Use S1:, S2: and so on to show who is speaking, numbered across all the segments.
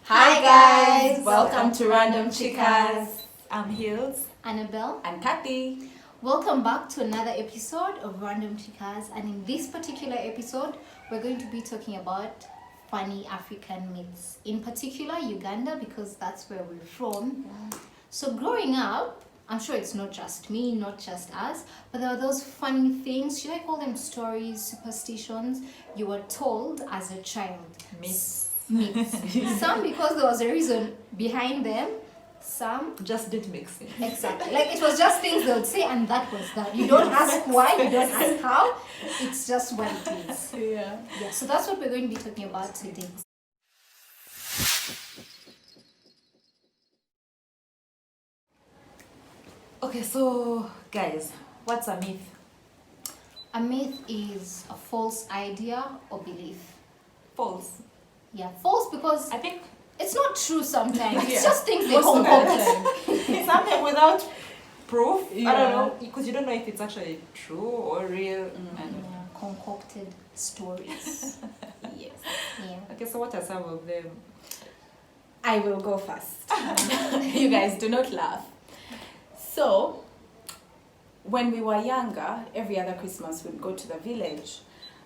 S1: Hi guys, welcome to Random Chicas.
S2: I'm Hills.
S3: Annabelle.
S1: And Kathy.
S3: Welcome back to another episode of Random Chicas, and in this particular episode we're going to be talking about funny African myths, in particular Uganda, because that's where we're from. So growing up, I'm sure it's not just me, not just us, but there were those funny things, should I call them stories, superstitions, you were told as a child.
S2: Myths.
S3: Some because there was a reason behind them, some
S2: just didn't make sense.
S3: Exactly. Like it was just things they would say and that was that. You don't ask why, you don't ask how. It's just what it is.
S2: Yeah.
S3: So that's what we're going to be talking about today.
S2: Okay, so guys, what's a myth?
S3: A myth is a false idea or belief.
S2: False.
S3: Yeah, false because
S2: I think
S3: it's not true sometimes. It's
S2: Yeah.
S3: just things they
S2: most of the
S3: concoct.
S2: something without proof. I
S1: Yeah.
S2: don't know, because you don't know if it's actually true or real. And
S3: Yeah, concocted stories. Yes. Yeah.
S2: okay, so what are some of them?
S1: I will go first. You guys do not laugh. So, when we were younger, every other Christmas we'd go to the village.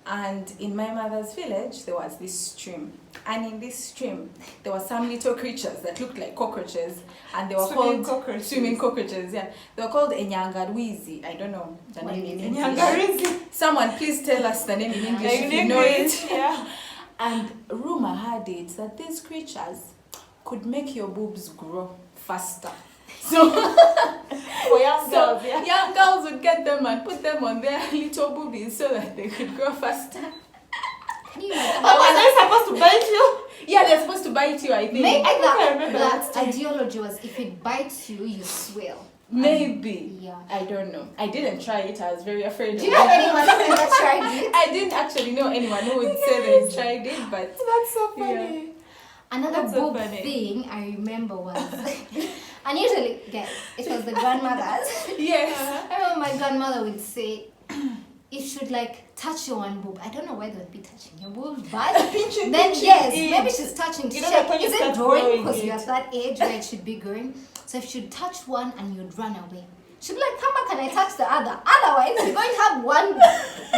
S1: And in my mother's village, there was this stream. And in this stream, there were some little creatures that looked like cockroaches. And they were
S2: Swimming
S1: called
S2: cockroaches.
S1: swimming cockroaches. Yeah, they were called Enyangarwizi. I don't know the
S3: What
S1: name
S3: is
S1: in
S3: it?
S1: English.
S2: Nyangarizi.
S1: Someone please tell us the name in English if you know it.
S2: Yeah.
S1: And rumor had it that these creatures could make your boobs grow faster. So,
S2: For young girls, yeah.
S1: young girls would get them and put them on their little boobies so that they could grow faster.
S3: Can you imagine?
S2: Oh, are they supposed to bite you?
S1: Yeah, they're supposed to bite you, I think.
S3: Maybe
S2: I remember
S3: that
S2: that.
S3: ideology was if it bites you, you swell.
S1: Maybe.
S3: Yeah.
S1: I don't know. I didn't try it. I was very afraid
S3: Do
S1: of
S3: you know
S1: it.
S3: anyone that tried it?
S1: I didn't actually know anyone who would say they tried it, but
S2: That's so funny.
S3: Another
S2: That's so
S3: boob
S2: funny.
S3: thing I remember was, and usually, guys, it was the grandmothers.
S1: yes.
S3: I remember my grandmother would say, you should like touch your one boob. I don't know why they would be touching your boob, but
S2: Pinching,
S3: then
S2: pinching
S3: yes,
S2: it.
S3: maybe she's touching to
S2: You know,
S3: check,
S2: like when you
S3: is it
S2: start
S3: growing?
S2: growing
S3: Because
S2: it.
S3: you're at that age where it should be growing. So if you'd touch one and you'd run away, she'd be like, come back and I touch the other. Otherwise, you're going to have one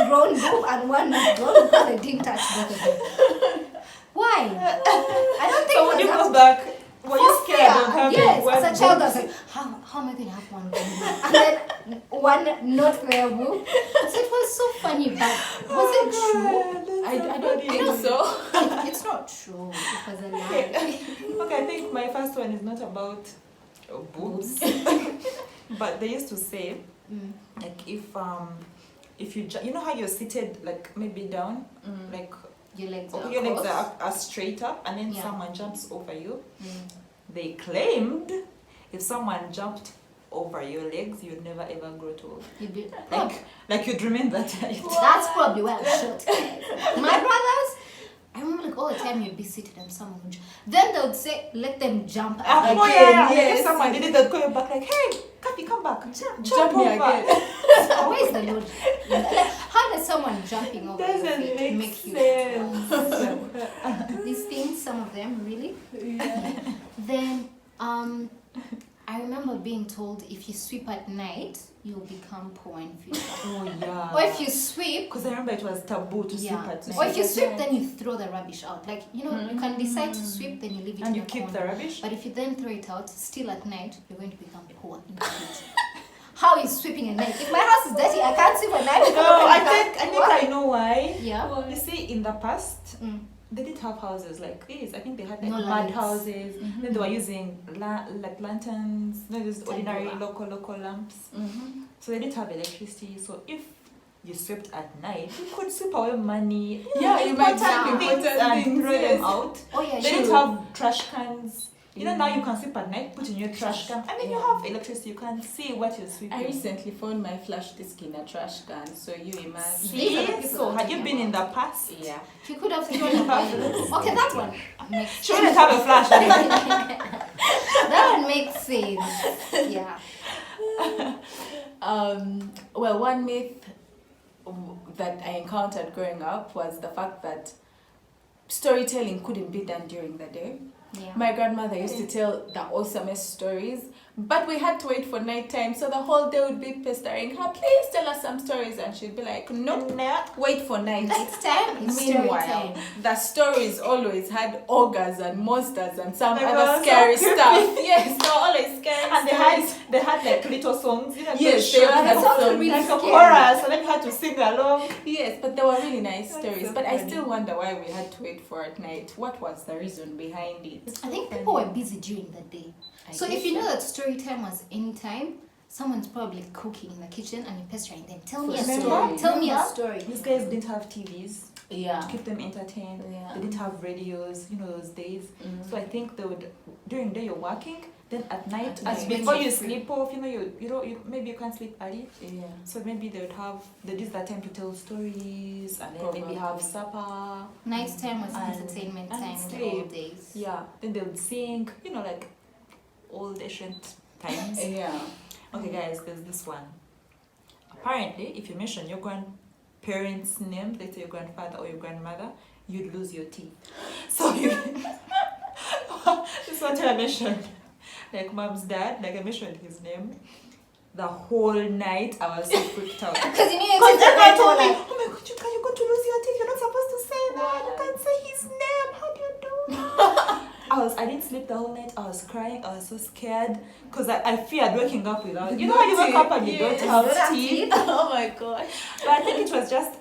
S3: grown boob and one not grown because I didn't touch both of them. Why? I don't think
S2: So when
S3: it
S2: you
S3: was
S2: go back, were you
S3: for
S2: scared
S3: fear.
S2: of having
S3: Yes,
S2: one
S3: as a child I was
S2: boob?
S3: like, how am I going to have one grown boob? And then one not there boob. So it was so funny, but was it true?
S1: I don't think so.
S3: It's not true. It was a lie.
S2: Okay, I think my first one is not about boobs, but they used to say, like if you you know how you're seated like maybe down, like
S3: Your legs are
S2: your legs
S3: crossed.
S2: are straight up, and then
S3: Yeah.
S2: someone jumps over you.
S3: Mm.
S2: They claimed if someone jumped over your legs, you'd never ever grow tall.
S3: You'd be,
S2: Like you'd remain that height.
S3: that's probably why I'm short. My brothers, I remember like all the time you'd be seated and someone would then they would say, let them jump.
S2: Oh
S3: again.
S2: yeah. Like
S1: yes.
S2: if someone did it, they'd call you back like, hey, Kathy, come back.
S1: Jump me
S2: over.
S1: again.
S3: Where is the logic? Like, how does someone jumping over your
S2: Doesn't
S3: feet
S2: make
S3: you
S2: sense.
S3: these things, some of them really? Then I remember being told if you sweep at night, you'll become poor in future.
S2: Oh yeah.
S3: Or if you sweep,
S2: Because I remember it was taboo to sleep at
S3: or if you
S2: night.
S3: sweep, then you throw the rubbish out. Like, you know, you can decide to sweep, then you leave it
S2: And
S3: in
S2: you
S3: the
S2: keep
S3: corner.
S2: the rubbish.
S3: But if you then throw it out, still at night, you're going to become poor in the future. How is sweeping at night? If my house is dirty, I can't sweep at night.
S2: No, I think I know why.
S3: Yeah.
S2: You see, in the past,
S3: Mm.
S2: they didn't have houses like this. I think they had like
S3: No
S2: mud
S3: lights.
S2: houses. Then they were using like lanterns, not just ordinary
S3: Tandoor.
S2: local lamps. So they didn't have electricity. So if you swept at night, you could sweep away money.
S1: Yeah, you might have
S2: things
S1: important
S2: and
S1: things,
S2: throw
S1: yes.
S2: them out.
S3: Oh yeah,
S2: They didn't
S3: sure.
S2: have trash cans. You know, now you can sweep at night, put in your trash can, and then you have electricity. You can see what you're sweeping.
S1: I recently found my flash disk in a trash can, so you imagine.
S3: These are the
S2: See?
S3: people
S2: So
S3: I'm
S2: had you
S3: talking
S2: been in the
S3: about.
S2: past,
S1: Yeah.
S3: You could have thrown it away. Okay, that one makes
S2: she wouldn't have a flash.
S3: that one makes sense. Yeah.
S1: Well, one myth that I encountered growing up was the fact that storytelling couldn't be done during the day.
S3: Yeah.
S1: My grandmother used to tell the awesomest stories, but we had to wait for night time, so the whole day would be pestering her, please tell us some stories, and she'd be like, nope, wait for night.
S3: Next time, it's story
S1: Meanwhile,
S3: time.
S1: the stories always had ogres and monsters and some
S2: They
S1: other
S2: were
S1: scary
S2: so
S1: stuff. Yes, they were always scary
S2: And
S1: stories.
S2: they had like little songs, you know,
S1: Yes,
S2: those
S1: they
S2: short
S1: had
S2: ones,
S1: songs.
S3: really
S2: like a
S3: scary.
S2: chorus, and then you had to sing along.
S1: Yes, but they were really nice
S2: That's
S1: stories.
S2: so
S1: But I
S2: funny.
S1: still wonder why we had to wait for at night. What was the reason behind it?
S3: I think people were busy during the day. So if you know that story time was any time, someone's probably cooking in the kitchen and you're pestering them. Tell me a
S1: Remember?
S3: story. Tell me a
S2: Remember?
S3: story.
S2: These guys didn't have TVs
S1: Yeah.
S2: to keep them entertained.
S1: Yeah.
S2: They didn't have radios, you know, those days.
S1: Mm.
S2: So I think they would, during the day you're working, then at night,
S1: At night.
S2: before you
S3: Free.
S2: sleep off, you know, maybe you can't sleep early.
S1: Yeah.
S2: So maybe they'd use that time to tell stories and then maybe
S1: Probably.
S2: have supper.
S3: Night time was
S2: And-
S3: entertainment
S2: and
S3: time in the
S2: sleep.
S3: old days.
S2: Yeah. Then they would sing, you know, like old ancient times.
S1: Yeah.
S2: Okay, guys, there's this one. Apparently, if you mention your grandparents' name, let's say your grandfather or your grandmother, you'd lose your teeth. So you, this one time I mentioned, like mom's dad, like I mentioned his name. The whole night I was so freaked out.
S3: Because you knew
S2: Because everyone told me,
S3: like,
S2: oh my god, you're going to lose your teeth. You're not supposed to say that. You can't say his name. How do you do that? I didn't sleep the whole night. I was crying. I was so scared because I feared waking up without. You know how you wake up and you don't have teeth.
S1: Oh my god.
S2: But I think it was just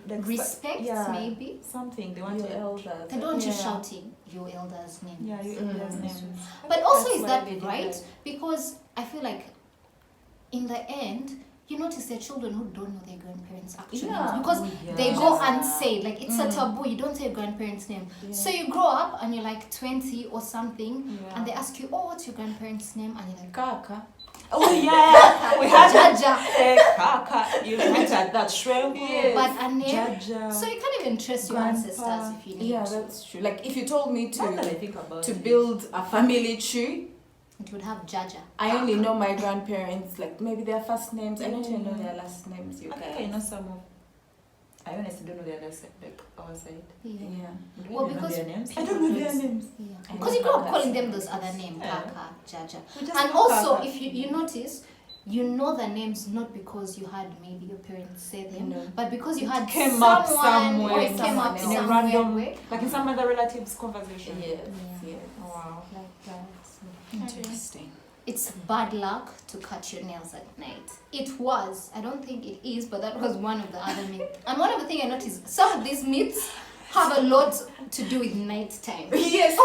S2: like
S3: respect,
S2: yeah,
S3: maybe.
S2: something they
S1: Your
S2: wanted.
S1: elders.
S3: They don't just
S1: Yeah.
S3: shouting your elder's name.
S2: Yeah, your
S1: Mm.
S2: elders' names.
S3: But also,
S2: That's
S3: is
S2: why
S3: that
S2: they did
S3: right?
S2: that.
S3: Because I feel like in the end, you notice there are children who don't know their grandparents' actual
S1: Yeah.
S3: names because
S2: Oh, yeah.
S3: they go
S1: Yeah.
S3: unsaid. Like it's a
S1: Mm.
S3: taboo. You don't say your grandparents' name.
S1: Yeah.
S3: So you grow up and you're like 20 or something,
S2: Yeah.
S3: and they ask you, "Oh, what's your grandparents' name?" And you're like,
S1: Kaka.
S2: Oh yeah, we had
S3: Jaja.
S2: Kaka. You mentioned that shrimp.
S1: Yes.
S3: But a name.
S2: Jaja.
S3: So you can't even trust your
S2: Grandpa.
S3: ancestors if you need
S1: Yeah,
S3: to.
S1: that's true. Like if you told me
S2: Now that I
S1: to
S2: think about
S1: to
S2: it.
S1: build a family tree,
S3: It would have Jaja.
S1: I only know my grandparents, like maybe their first names. I don't even know
S2: Mm.
S1: their last names. You
S2: I think I
S1: guys.
S2: know some of. I honestly don't know their other side, like our side.
S3: Yeah.
S1: Yeah.
S2: Do
S3: Well,
S2: you know
S3: because
S2: their names? I
S3: people
S2: don't know their
S3: just-
S2: names.
S3: Yeah.
S1: I
S3: Because
S1: know
S3: you grow up
S1: Kaka.
S3: calling them those other names,
S2: Yeah.
S3: Kaka, Jaja.
S2: We just
S3: And
S2: know
S3: also,
S2: Kaka.
S3: if you notice, you know the names not because you had maybe your parents say them,
S1: No.
S3: but because you had
S2: Came
S3: someone
S2: up somewhere,
S3: or it came
S1: someone
S3: up
S1: else.
S2: in a
S3: somewhere
S2: random,
S3: way,
S2: like in some other relatives' conversation.
S1: Yes.
S3: Yeah.
S1: Yes.
S2: Oh, wow.
S3: like that.
S1: Interesting.
S3: It's bad luck to cut your nails at night. It was. I don't think it is, but that was one of the other myths. And one of the things I noticed, some of these myths have a lot to do with nighttime.
S1: Yes.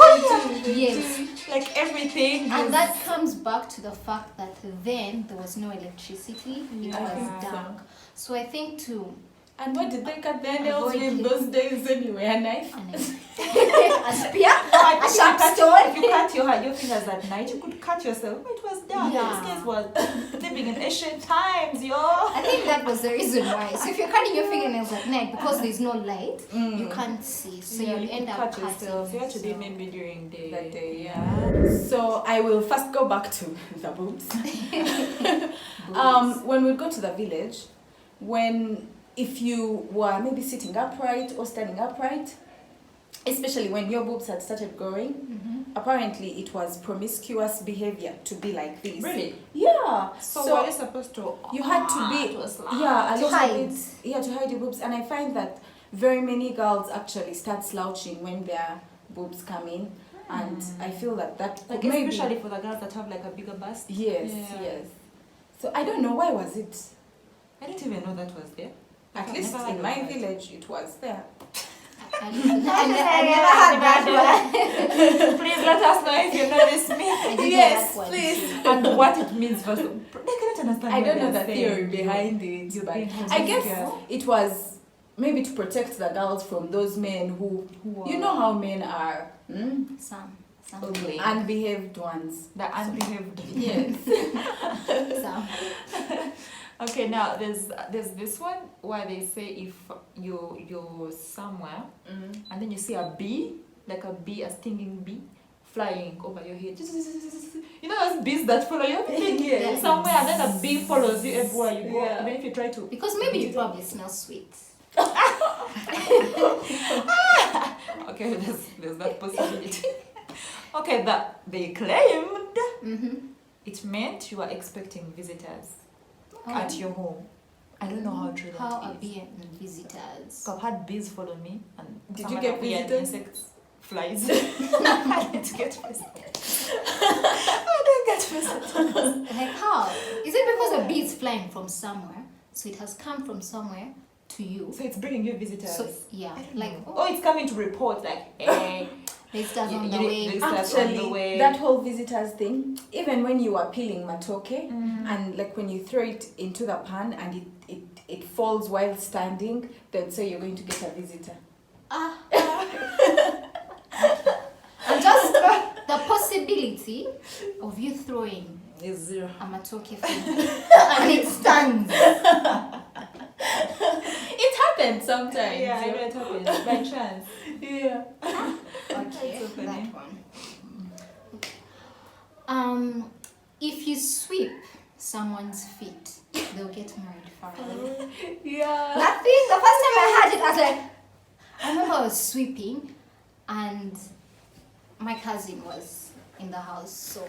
S3: Yes.
S2: Like everything.
S3: And
S2: is-
S3: that comes back to the fact that then there was no electricity. It
S2: Yeah.
S3: was dark. So I think to
S1: And what did they cut their nails
S3: Avoid
S1: with
S3: it.
S1: those days anyway? A knife?
S3: a spear,
S2: I
S3: a
S2: think
S3: sharp
S2: if
S3: stone.
S2: you cut your fingers at night, you could cut yourself. It was dark.
S3: Yeah.
S2: These guys were living in ancient times, yo.
S3: I think that was the reason why. So if you're cutting your fingernails at night because there's no light,
S1: Mm.
S3: you can't see. So
S2: Yeah,
S3: you end up
S2: cut
S3: cutting.
S2: yourself. You have to be
S3: so-
S2: maybe during day.
S1: That day, yeah. So I will first go back to the boobs. When we go to the village, if you were maybe sitting upright or standing upright, especially when your boobs had started growing, apparently it was promiscuous behavior to be like this.
S2: Really?
S1: Yeah.
S2: So, were you supposed to?
S1: you had to be,
S2: to slap?
S1: yeah, a
S3: To
S1: little
S3: hide.
S1: bit, yeah, to hide your boobs. And I find that very many girls actually start slouching when their boobs come in, and I feel that
S2: Like
S1: could maybe,
S2: especially for the girls that have like a bigger bust.
S1: yes,
S2: Yeah.
S1: yes. So I don't know, why was it?
S2: I didn't even know that was there.
S1: At
S2: I've
S1: least
S2: never heard
S1: in
S2: of
S1: my
S2: that.
S1: village, it was there.
S3: I never had that one.
S2: Please let us know if you know this myth
S3: I didn't
S1: Yes,
S3: know that one.
S1: please.
S2: and what it means first. They cannot understand.
S1: I
S2: what
S1: don't know
S2: they're
S1: the
S2: saying.
S1: theory behind it,
S2: You're
S1: but
S2: being
S1: I guess
S2: promiscuous.
S1: it was maybe to protect the girls from those men who, you know how men are,
S3: Some.
S2: Ugly.
S1: unbehaved ones.
S2: The unbehaved.
S1: Yes.
S3: Some.
S2: Okay, now there's this one where they say if you're somewhere and then you see a bee, like a stinging bee, flying over your head. You know those bees that follow you?
S1: Yes.
S2: Somewhere and then a bee follows you everywhere you go.
S1: Yeah.
S2: Even if you try to.
S3: Because maybe you probably smell sweet.
S2: Okay, there's that possibility. Okay, that they claimed it meant you are expecting visitors at your home. I don't know how true that
S3: How are
S2: is.
S3: being visitors?
S2: So I've had bees follow me, and
S1: Did
S2: some
S1: you
S2: other
S1: get
S2: weird
S1: visitors?
S2: insects, flies. I didn't get visitors. I didn't get visitors.
S3: Like how? Is it because a bee is flying from somewhere, so it has come from somewhere to you?
S2: So it's bringing you visitors.
S3: So yeah,
S2: I don't
S3: like
S2: know. Oh, it's coming to report like, hey.
S3: visitors on the
S2: You-
S3: way.
S2: you- That's on the
S1: Actually,
S2: way.
S1: that whole visitors thing, even when you are peeling matoke, and like when you throw it into the pan and it falls while standing, they'd say you're going to get a visitor.
S3: And just the possibility of you throwing
S2: Is zero.
S3: a matoke thing and it stands.
S1: It happens sometimes.
S2: Yeah, I know it happens by chance.
S1: Yeah.
S3: Okay,
S2: so funny.
S3: that one. If you sweep someone's feet, they'll get married forever.
S1: Yeah.
S3: That thing, the first time I heard it, I was like, I remember I was sweeping and my cousin was in the house. So,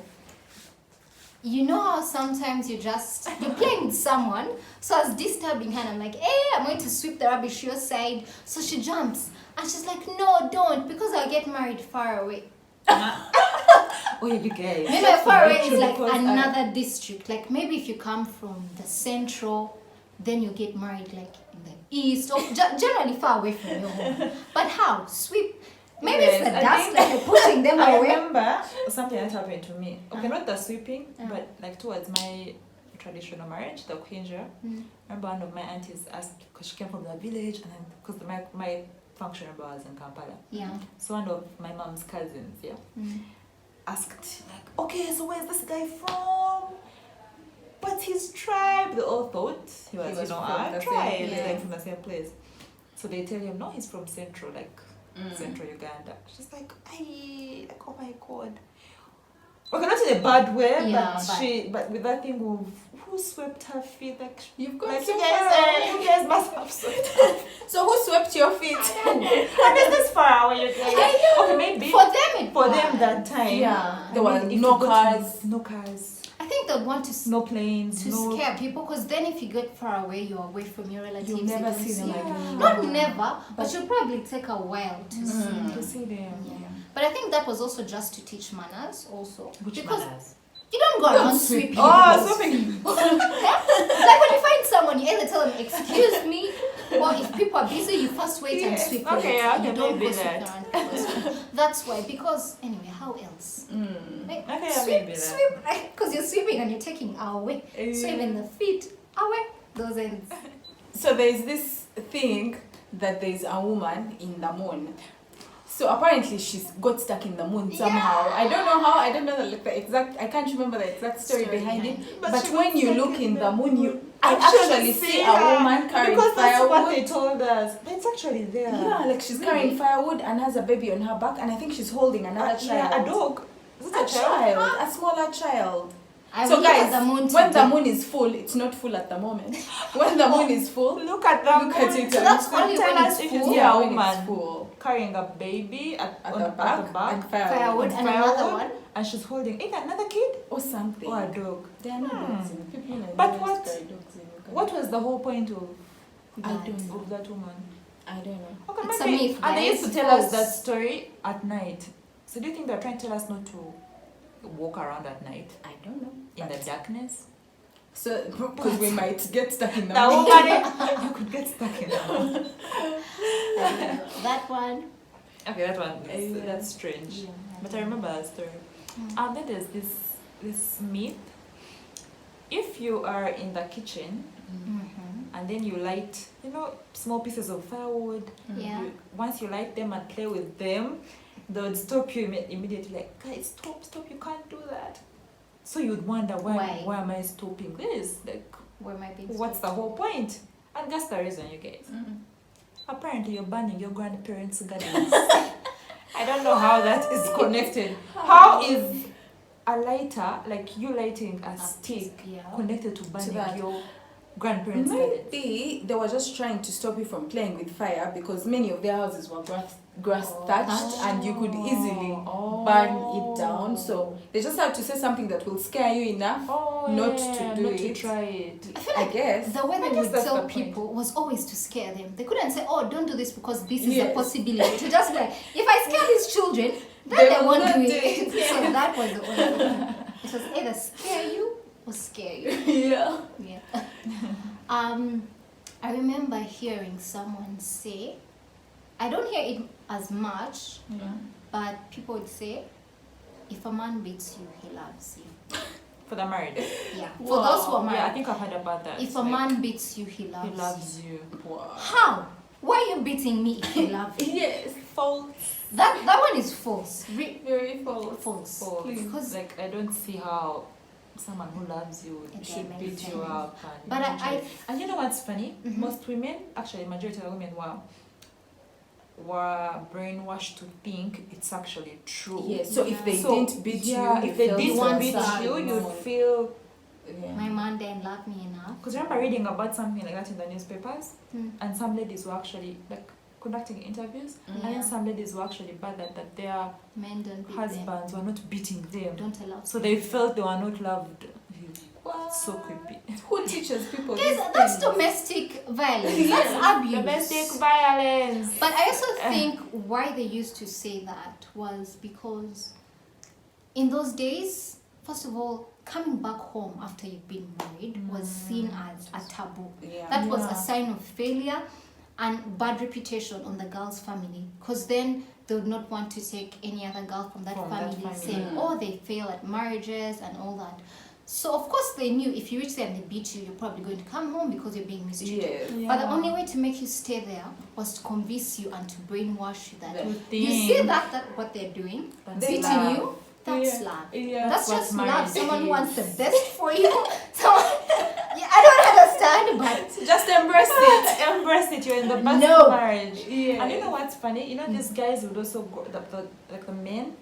S3: you know how sometimes you're playing with someone, so I was disturbing her and I'm like, hey, I'm going to sweep the rubbish your side. So she jumps and she's like, no, don't, because I'll get married far away.
S2: Oh, you guys.
S3: Maybe far away is like
S1: Because,
S3: another district. Like maybe if you come from the central, then you get married like in the east or generally far away from your home. But how? Sweep. Maybe it's the
S2: Yes, I
S3: dust
S2: think-
S3: like you're pushing them
S2: I
S3: away.
S2: remember something that happened to me. Okay, not the sweeping, but like towards my traditional marriage, the Quinja. I remember one of my aunties asked, because she came from the village, and then because my function was in Kampala.
S3: Yeah.
S2: So one of my mom's cousins, asked like, okay, so where's this guy from? What's his tribe? They all thought he was
S1: from
S2: our
S1: the same
S2: tribe,
S3: place.
S2: like from the same place. So they tell him, no, he's from Central, like Central Uganda. She's like, like, oh my god. Okay, not in a bad way, but with that thing of who swept her feet, like
S1: You've got
S2: like
S1: so
S2: you
S1: far.
S2: guys must have swept her feet.
S1: So who swept your feet?
S2: And is this far away, you guys?
S3: I know.
S2: Okay, maybe
S3: For them,
S2: for them that time.
S1: Yeah. There
S2: I
S1: were
S2: mean, if
S1: no
S2: you go to-
S1: cars.
S2: no cars,
S3: I think they want to
S2: no planes,
S3: to
S2: no.
S3: scare people, because then if you get far away, you're away from your relatives.
S1: You'll
S3: they
S1: never
S3: don't
S1: see them
S3: you.
S1: again.
S3: Not never, but you'll probably take a while to see them.
S2: To see them.
S3: Yeah. But I think that was also just to teach manners also.
S2: Which
S3: because
S2: manners?
S3: you don't go around sweeping.
S2: Oh, sweeping.
S3: Like when you find someone, you either tell them, excuse me, or if people are busy, you first wait and
S2: Yes,
S3: sweep
S2: okay,
S3: it.
S2: yeah,
S3: You
S2: okay,
S3: don't
S2: maybe
S3: go sweep
S2: that.
S3: around people's. That's why, because anyway, how else? Like,
S2: Okay, yeah,
S3: sweep,
S2: maybe that.
S3: sweep, because you're sweeping and you're taking away. So even the feet away, those ends.
S1: So there's this thing that there's a woman in the moon. So apparently she's got stuck in the moon somehow. I don't know how. I don't know the exact. I can't remember the exact story behind it.
S2: But
S1: But
S2: she
S1: when
S2: got
S1: you
S2: stuck
S1: look in the moon, you
S2: Actually
S1: actually see a
S2: her,
S1: woman carrying
S2: because that's what they
S1: firewood.
S2: told us. It's actually there.
S1: Yeah, like she's carrying firewood and has a baby on her back, and I think she's holding another child.
S2: Yeah, a dog. Is it
S1: A child, a smaller child.
S3: I
S1: So
S3: will look
S1: guys,
S3: at the moon
S1: when the
S3: today.
S1: moon is full, it's not full at the moment. When the moon is full,
S2: Look at them.
S1: Look at it.
S3: So that's only
S2: Tell
S3: when
S2: us
S3: it's
S2: if you
S3: full.
S2: see
S1: yeah,
S2: a
S1: when
S2: woman
S1: it's full.
S2: carrying a baby at
S1: At
S2: on-
S1: the back, and firewood.
S3: Firewood and another one.
S2: and she's holding either another kid
S1: Or something.
S2: or a dog.
S1: There are no dogs in people in
S2: But
S1: Nigeria
S2: what-
S1: carry dogs in Uganda.
S2: What was the whole point of
S1: I don't know.
S2: of that woman?
S1: I don't know.
S2: Okay,
S3: It's a
S2: maybe.
S3: myth,
S2: And they used to
S3: guys.
S2: tell us
S3: False.
S2: that story at night. So do you think they're trying to tell us not to walk around at night
S1: I don't know.
S2: in the darkness?
S1: So, because we might get stuck in the
S2: That
S1: moon.
S2: woman, you could get stuck in that one.
S3: That one.
S2: Okay, that one is,
S1: Yeah.
S2: that's strange.
S3: Yeah.
S2: But I remember a story. And then there's this myth. If you are in the kitchen and then you light, small pieces of firewood,
S3: Yeah.
S2: once you light them and play with them, they would stop you immediately, like, guys, stop, you can't do that. So you'd wonder, why am I stopping this? Like,
S3: Where my being
S2: what's the whole point? And guess the reason, you guys. Apparently you're burning your grandparents' gardens. I don't know how that is connected. How is a lighter, like you lighting a stick,
S3: Yeah.
S2: connected to burning
S1: that.
S2: your grandparents' gardens.
S1: Maybe they were just trying to stop you from playing with fire because many of their houses were grass thatched and you could easily burn it down. So they just have to say something that will scare you enough not to
S2: try it.
S3: I feel
S1: I
S3: like
S1: guess.
S3: the way
S2: I
S3: they
S2: guess
S3: would
S2: that's
S3: tell
S2: the point.
S3: people was always to scare them. They couldn't say, "Oh, don't do this because this is a
S1: Yes.
S3: possibility." To just be like, if I scare these children, then
S1: They
S3: they
S1: will
S3: won't
S1: not
S3: do
S1: do
S3: it.
S1: it.
S3: So that was the only thing. It was either scare you or scare you.
S1: Yeah.
S3: Yeah. I remember hearing someone say, I don't hear it as much, but people would say, if a man beats you, he loves you.
S2: For the married.
S3: Yeah. For those who are married.
S2: Yeah, I think I've heard about that.
S3: If a man beats you, he loves,
S2: he loves you.
S1: Wow.
S3: How? Why are you beating me if you love me?
S1: Yes.
S2: False.
S3: That one is false.
S1: Very false.
S3: False.
S2: False.
S3: Because
S2: Like, I don't see how someone who loves you
S3: It
S2: should
S3: makes
S2: beat you
S3: sense.
S2: up. And
S3: But
S2: and you know what's funny?
S3: Mhm.
S2: Most women, actually, majority of women were brainwashed to think it's actually true.
S1: Yes. So if they
S2: So,
S1: didn't beat you,
S2: if they
S1: felt
S2: didn't
S3: want
S2: beat
S3: that.
S2: you,
S1: No.
S2: you'd feel.
S3: my man didn't love me enough.
S2: Because I remember reading about something like that in the newspapers,
S3: Mm.
S2: and some ladies were actually like conducting interviews, and
S3: Yeah.
S2: then some ladies were actually bothered that their
S3: Men don't beat
S2: husbands were not beating
S3: them.
S2: them,
S3: Don't allow.
S2: so they felt they were not loved.
S1: Wow.
S2: So creepy.
S1: Who teaches people
S3: Guys,
S1: these
S3: that's
S1: things?
S3: domestic violence. That's abuse.
S2: Domestic violence.
S3: But I also think why they used to say that was because in those days, first of all, coming back home after you've been married was seen as a taboo.
S1: Yeah.
S3: That was
S2: Yeah.
S3: a sign of failure and bad reputation on the girl's family. Because then they would not want to take any other girl from that family, saying,
S1: family.
S3: oh, they fail at marriages and all that. So, of course, they knew if you reach there and they beat you, you're probably going to come home because you're being mistreated.
S1: Yeah.
S3: But the only way to make you stay there was to convince you and to brainwash you that
S1: That
S3: you see that what they're doing,
S2: That's
S3: beating
S1: love.
S3: you, that's
S2: Yeah.
S3: love.
S2: Yeah,
S3: That's
S2: what
S3: just
S2: marriage
S3: love. Someone who
S2: is.
S3: wants the best for you. Someone, yeah, I don't understand, but
S1: Just embrace it.
S2: Embrace it. You're in the best
S3: No.
S2: marriage.
S1: Yeah.
S2: And you know what's funny? You know these guys would also go like the men.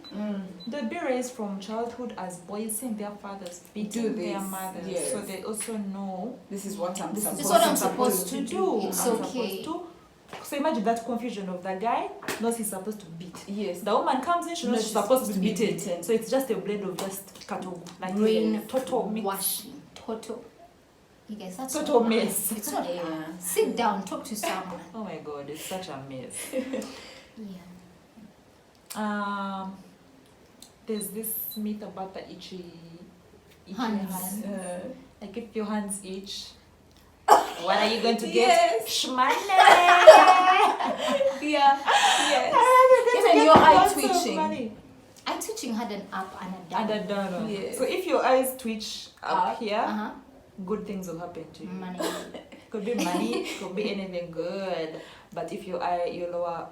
S2: They'd be raised from childhood as boys, seeing their fathers beating their
S1: this,
S2: mothers,
S1: yes.
S2: so they also know
S1: This is what I'm
S2: this
S1: supposed
S2: is
S3: It's what I'm
S1: to
S3: supposed to do. It's
S2: I'm
S3: okay.
S2: supposed to. So imagine that confusion of the guy knows he's supposed to beat.
S1: Yes.
S2: The woman comes in, she knows
S1: No,
S2: she's supposed to be beaten.
S1: beaten.
S2: So it's just a blend of just katogu, like
S3: brain
S2: total mix.
S3: washing, total. You guys, that's
S2: Total
S3: not love.
S2: mess.
S3: It's not
S1: Yeah.
S3: love. Sit down, talk to someone.
S2: Oh my god, it's such a mess.
S3: Yeah.
S2: There's this myth about the Ichi
S3: Hands.
S2: hands.
S1: Uh,
S2: Like if your hands itch, what are you going to get?
S1: Yes.
S2: Shmoney.
S1: yeah. Yes.
S2: Even
S1: Even your eye twitching.
S3: Eye twitching had an up and a
S2: And
S3: down.
S2: a down.
S1: Yes.
S2: So if your eyes twitch up
S1: Up.
S2: here,
S3: Uh-huh.
S2: good things will happen to you.
S3: Money.
S2: Could be money, could be anything good. But if your lower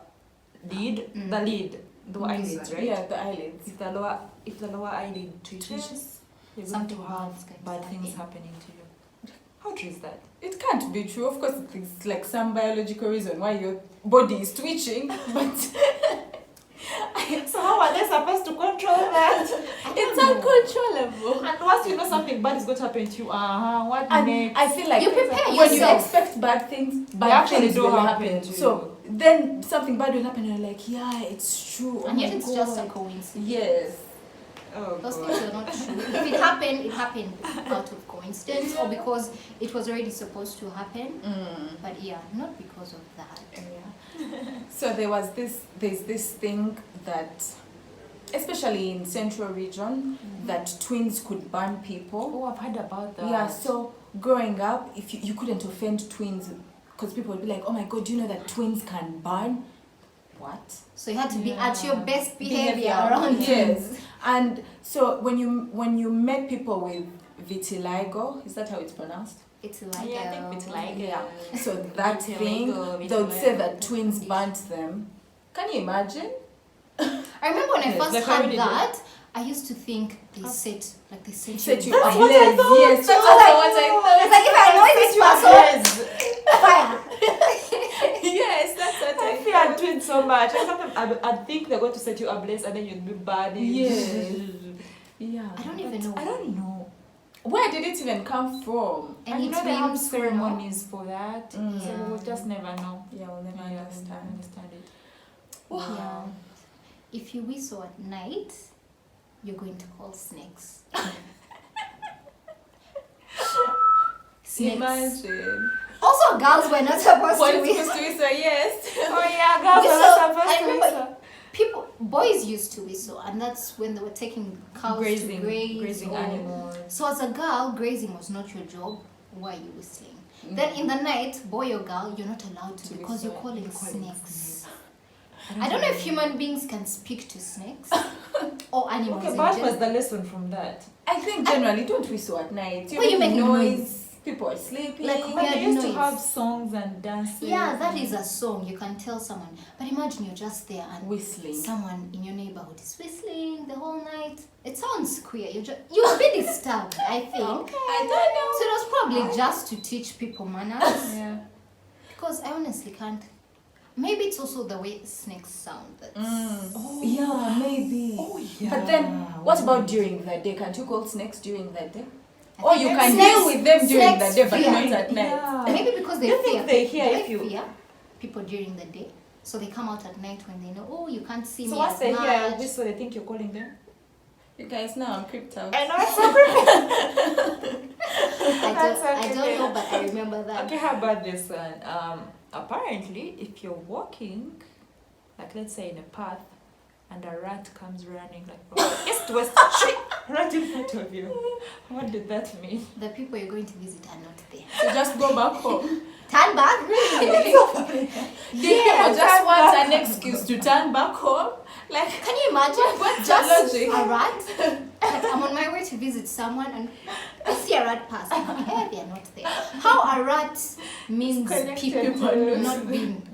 S2: lid,
S3: Mm.
S2: the lid, the eyelids, right?
S1: Yeah, the eyelids.
S2: If the lower eyelid twitches, you're going
S3: Something
S2: to have
S3: bad's going to
S2: bad things
S3: happen.
S2: happening to you. How true is that?
S1: It can't be true. Of course, it's like some biological reason why your body is twitching, but
S2: So how are they supposed to control that?
S1: it's uncontrollable.
S2: And once you know something bad is going to happen to you, what
S1: And
S2: next?
S1: I feel like
S3: You prepare
S1: when you
S3: yourself.
S1: expect bad things,
S2: They
S1: bad
S2: actually
S1: things
S2: do
S1: will
S2: happen
S1: happen.
S2: to
S1: So then something bad will happen, and you're like, yeah, it's true. Oh
S3: And yet
S1: my
S3: it's
S1: God.
S3: just a coincidence.
S1: Yes.
S2: Oh,
S3: Those
S2: God.
S3: things are not true. If it happened out of coincidence or because it was already supposed to happen. But yeah, not because of that.
S1: So there's this thing that, especially in central region, that twins could burn people.
S2: Oh, I've heard about that.
S1: Yeah, so growing up, if you couldn't offend twins, because people would be like, oh my God, do you know that twins can burn? What?
S3: So you had to be at your
S2: Yeah.
S3: best behavior around him.
S1: Yes. And so when you met people with vitiligo, is that how it's pronounced?
S3: It's like
S2: Yeah, I think it's like
S1: Yeah. So that
S2: Vitiligo,
S1: thing,
S2: vitiligo.
S1: they would say that twins burnt them. Can you imagine?
S3: I remember when I
S1: Yes,
S3: first
S2: like I
S3: heard
S2: really
S3: that, I used to think they set
S1: Set you
S3: fire.
S1: up. Yes, that's
S3: I was like,
S1: what I thought.
S3: It's like if I know this person, fire.
S1: Yes, that's what
S2: I
S1: I
S2: fear
S1: thought.
S2: twins so much. And sometimes I'd think they're going to set you ablaze and then you'd be burning.
S1: Yes. Yeah.
S3: I don't even know.
S2: I don't know.
S1: Where did it even come from?
S2: And
S3: And
S2: you
S3: it
S2: know they have
S3: means,
S2: ceremonies for that.
S1: Mm.
S2: So we'll just never know.
S1: Yeah, we'll never
S2: We'll never
S1: understand.
S2: understand it.
S3: Yeah. If you whistle at night, you're going to call snakes. Snakes.
S1: Imagine.
S3: Also, girls were not supposed
S1: What
S3: to
S1: is
S3: whistle.
S1: supposed to whistle? Yes.
S2: Oh yeah, girls
S3: Whistle,
S2: are not supposed
S3: I
S2: to
S3: remember
S2: whistle.
S3: boys used to whistle, and that's when they were taking cows
S2: Grazing,
S3: to graze.
S2: grazing
S3: or-
S2: animals.
S3: So as a girl, grazing was not your job. Why are you whistling?
S1: Mm.
S3: Then in the night, boy or girl, you're not allowed to
S1: To
S3: because you're
S1: whistle.
S3: calling
S2: You're calling
S3: snakes. I don't know if human beings can speak to snakes or animals.
S2: Okay,
S3: in
S2: but what
S3: general.
S2: was the lesson from that?
S1: I think generally don't whistle at night.
S3: Well, you make
S1: noise. People are sleeping.
S3: Like,
S2: But
S3: weird
S2: they used to
S3: noise.
S2: have songs and dances.
S3: Yeah, that is a song. You can tell someone. But imagine you're just there and
S1: whistling.
S3: someone in your neighborhood is whistling the whole night. It sounds queer. You'll be disturbed, I think.
S1: I don't know.
S3: So it was probably just to teach people manners.
S2: Yeah.
S3: Because I honestly can't. Maybe it's also the way snakes sound. That's
S1: Oh, yeah, maybe.
S2: Oh yeah.
S1: But then, what about during the day? Can't you call snakes during the day?
S3: I
S1: Or
S3: think
S1: you can
S3: snakes-
S1: deal with them during the
S3: snakes
S1: day, but
S3: fear.
S1: not at night.
S2: Yeah.
S3: Maybe because they
S2: You
S3: fear.
S2: think they hear
S3: They
S2: if you-
S3: fear people during the day. So they come out at night when they know, oh, you can't see
S2: So
S3: me
S2: once
S3: as
S2: they hear
S3: much.
S2: whistle, they think you're calling them.
S1: You guys know I'm creeped out.
S2: I know it's so creepy. That's
S3: I
S2: okay.
S3: don't know, but I remember that.
S2: Okay, how about this one? Apparently, if you're walking, like let's say in a path, and a rat comes running like from east to west, right in front of you, what did that mean?
S3: The people you're going to visit are not there.
S1: So just go back home.
S3: Turn back, really?
S1: Did people just want an excuse to turn back home? Like,
S3: Can you imagine?
S1: What's
S3: Just
S1: the logic?
S3: a rat? Like, I'm on my way to visit someone and I see a rat pass. I'm like, hey, they're not there. How a rat means
S2: Connected
S3: people
S2: to-
S3: not being.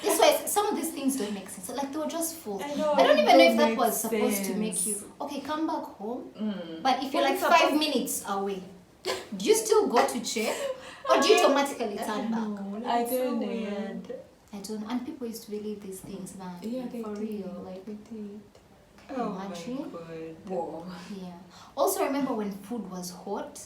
S3: This way, some of these things don't make sense. Like, they were just fools.
S2: I know,
S3: I don't
S2: it
S3: even know if
S2: don't
S3: that
S2: make
S3: was supposed to
S2: sense.
S3: make you, okay, come back home.
S1: mm.
S3: But if you're
S2: Well,
S3: like
S2: it's
S3: 5 minutes away, do you still go to check? Or do you automatically turn back?
S1: I don't know.
S3: I don't know. And people used to believe these things, man.
S1: Yeah, they
S3: for
S1: did.
S3: real. Like,
S1: We did.
S2: Oh my
S3: Imagine.
S2: god.
S1: Whoa.
S3: yeah. Also, remember when food was hot?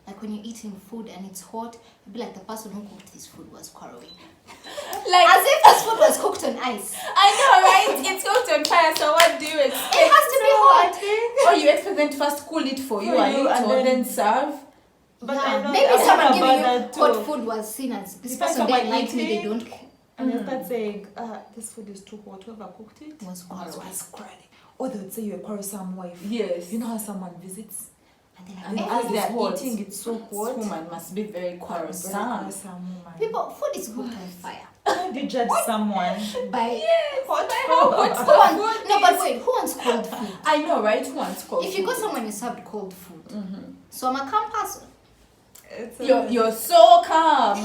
S3: Like when you're eating food and it's hot, it'd be like the person who cooked this food was quarreling.
S1: Like,
S3: As if this food was cooked on ice.
S1: I know, right? It's cooked on fire, so what do you expect?
S3: It has to be hot.
S1: Or you expect them to first cool it for you
S2: For
S1: and
S2: you,
S1: eat
S2: and
S1: or
S2: then-
S1: then serve?
S2: But
S3: Yeah,
S2: I know
S3: maybe
S2: I
S3: someone
S2: heard
S3: giving
S2: about
S3: you
S2: that
S3: hot
S2: too.
S3: food was seen as this
S2: You
S3: person
S2: find
S3: didn't
S2: someone
S3: like me, they
S2: eating.
S3: don't
S2: And they start saying, this food is too hot, whoever cooked it
S3: was quarreling.
S2: was quarreling. Or they would say you're a quarrelsome wife.
S1: Yes.
S2: You know how someone visits?
S3: And then
S1: And
S3: like,
S1: as
S3: "Eh,
S1: they
S2: they're
S1: hot.
S2: eating, it's so
S1: This
S2: hot.
S1: woman must be very
S2: Very
S1: quarrelsome.
S2: quarrelsome woman.
S3: people, food is cooked on fire.
S2: How do you judge someone?
S3: By
S2: Hot
S1: How
S2: food.
S1: hot
S3: who
S1: the
S3: wants,
S1: food
S3: no, but
S1: is.
S3: wait, who wants cold food?
S1: I know, right? Who wants cold
S3: If you got
S1: food?
S3: someone you served cold food,
S1: Mm-hmm.
S3: so I'm a calm person.
S2: It's
S1: You're so calm.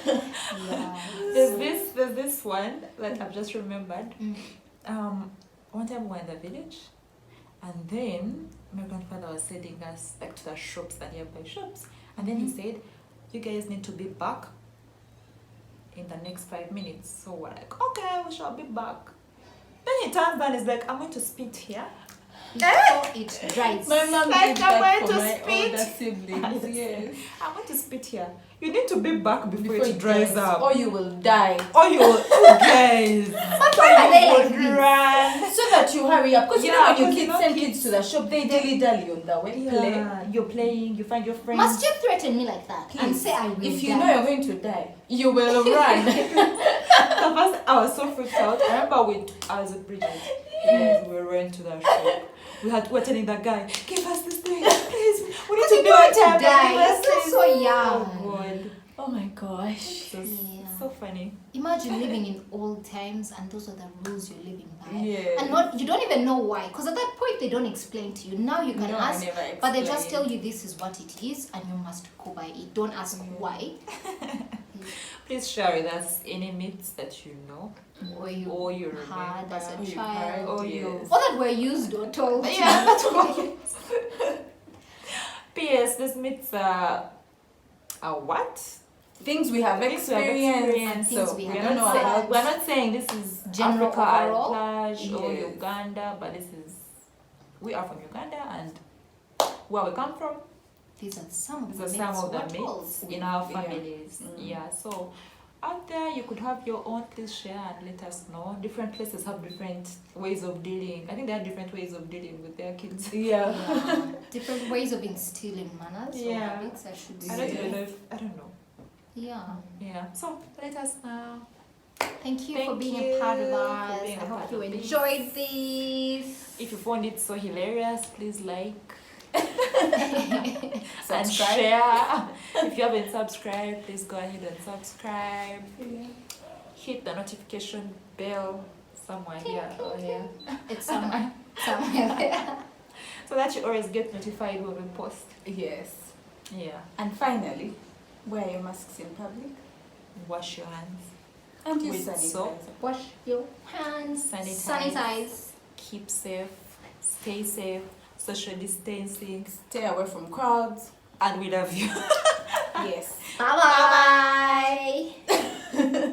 S3: Yeah.
S2: There's this one that I've just remembered.
S3: Mm.
S2: One time we were in the village, and then my grandfather was sending us like to the shops, the nearby shops, and then he said, "You guys need to be back in the next 5 minutes." So we're like, "Okay, we shall be back." Then he turns down, and is like, "I'm going to spit here."
S3: Before it dries.
S1: My mom
S2: Like,
S1: did
S2: I'm
S1: that
S2: going
S1: for
S2: to
S1: my
S2: spit.
S1: older siblings. Yes.
S2: I'm going to spit here. You need to be back before,
S1: Before
S2: it dries up.
S1: or you will die.
S2: Or you guys.
S3: But why are they like this?
S2: run.
S1: So that you hurry up. Because you know
S2: Yeah,
S1: when your
S2: 'cause
S1: kids
S2: you know
S1: send
S2: kids-
S1: kids to the shop, they dilly-dally on the way. Play.
S2: Yeah, you're playing, you find your friends.
S3: Must you threaten me like that and
S1: Please.
S3: say I will
S1: If you
S3: die?
S1: know you're going to die, you will run.
S2: The first, I was so freaked out. I remember I was with Bridget. Yes, we ran to that shop. We're telling that guy, "Give us this thing, please. We need to
S3: you're
S2: do
S3: going
S2: it.
S3: to die.
S2: Give us
S3: You're
S2: this."
S3: so young.
S2: Oh God,
S1: Oh my gosh.
S2: so,
S3: Yeah.
S2: so funny.
S3: Imagine living in old times and those are the rules you're living by.
S1: Yeah.
S3: And you don't even know why. Because at that point they don't explain to you. Now you can
S1: No, I
S3: ask,
S1: never
S3: but they just
S1: explained.
S3: tell you this is what it is and you must go by it. Don't ask why.
S2: Please share with us any myths that you know
S3: Or you
S2: or you
S3: had
S2: remember.
S3: as a
S1: Or you
S3: child.
S1: heard,
S2: Or
S1: yes.
S2: you.
S3: Or that were used or told. to
S2: Yeah,
S3: you.
S2: that's what. P.S. These myths are what?
S1: Things we have
S2: Things we have
S1: experienced.
S2: experienced,
S3: Things
S1: So
S3: we
S1: we
S3: have
S1: don't know
S3: said.
S1: about.
S2: We're not saying this is
S3: General
S2: Africa at
S3: overall?
S2: large or
S1: Yes.
S2: Uganda, but this is we are from Uganda and where we come from.
S3: These are some of
S2: These
S3: the
S2: are some of the
S3: myths.
S2: myths in our
S1: Yeah.
S2: families.
S1: Mm.
S2: Yeah, so out there you could have your own. Please share and let us know. Different places have different ways of dealing. I think there are different ways of dealing with their kids.
S1: Yeah.
S3: Yeah. Different ways of instilling manners or
S2: Yeah.
S3: habits, I should
S2: I
S3: say.
S2: don't even know if, I don't know.
S3: Yeah.
S2: Yeah. So let us know.
S3: Thank you for
S2: Thank
S3: being
S2: you
S3: a part of
S2: for
S3: us.
S2: being
S3: I
S2: a
S3: hope
S2: part
S3: you
S2: of this.
S3: enjoyed this.
S2: If you found it so hilarious, please like and
S1: Subscribe.
S2: share. If you haven't subscribed, please go ahead and subscribe.
S1: Yeah.
S2: Hit the notification bell somewhere here or here,
S3: It's somewhere there.
S2: so that you always get notified when we post.
S1: Yes.
S2: Yeah.
S1: And finally, wear your masks in public
S2: Wash your hands.
S1: and use
S2: With
S1: sanitizer.
S2: soap.
S3: Wash your hands. Sanitize.
S2: Keep safe. Stay safe. Social distancing.
S1: Stay away from crowds.
S2: And we love you.
S1: Yes.
S3: Bye bye.